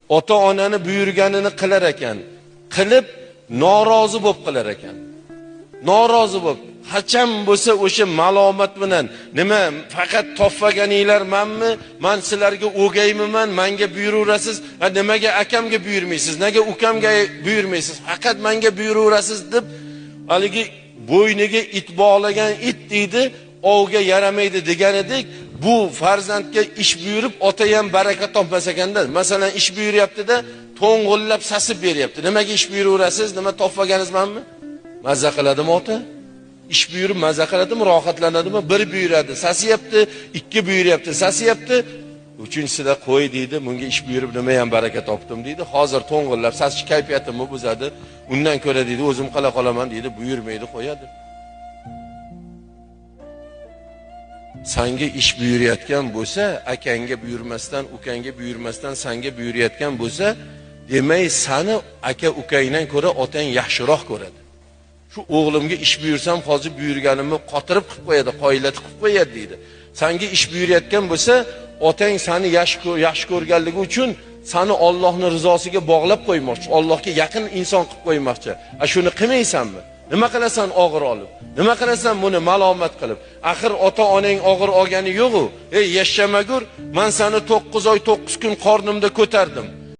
ota-onani buyurganini qilar ekan. Qilib norozi bo'lib qilar ekan. Norozi bo'lib, hacham bo'lsa o'sha malomat bilan, nima faqat topfaganinglar menmi? Men sizlarga o'gaymiman, menga buyuraverasiz. Nimaga akamga buyurmaysiz? Nega ukamga buyurmaysiz? Faqat menga buyuraverasiz deb haligi bo'yniga it bog'lagan it deydi, ovga yaramaydi deganidek, bu farzandga ish buyurib ota ham baraka topmas ekanda. Masalan, ish buyuryapti-da, to'ng'illab sasib beryapti. Nimaga ish buyuraverasiz? Nima topfaganingizmanmi? Mazza qiladimi ota? Ish buyurib mazza qiladimi, rohatlanadimi? Bir buyuradi, sasiyapti, ikki buyuryapti, sasiyapti. Uchinchisida qo'y deydi, bunga ish buyurib nima ham baraka topdim deydi. Hozir to'ng'illab sasish kayfiyatimni buzadi. Undan ko'ra deydi, o'zim qila qolaman deydi, buyurmaydi, qo'yadi. Sanga ish buyurayotgan bo'lsa, akangga buyurmasdan, ukangga buyurmasdan sanga buyurayotgan bo'lsa, demak, seni aka ukangdan ko'ra otang yaxshiroq ko'radi. Shu o'g'limga ish buyursam, hozir buyurganimni qotirib qilib qo'yadi, qoyillatib qilib qo'yadi deydi. Sanga ish buyurayotgan bo'lsa, otang seni yaxshi ko'rganligi uchun seni Allohning rizosiga bog'lab qo'ymoqchi, Allohga yaqin inson qilib qo'ymoqchi. Shuni qilmaysanmi? Nima qilasan og'ir olib? Nima qilasan buni malomat qilib? Axir ota-onang og'ir olgani yo'q-ku. Ey yashamagur, men seni 9 oy 9 kun qornimda ko'tardim.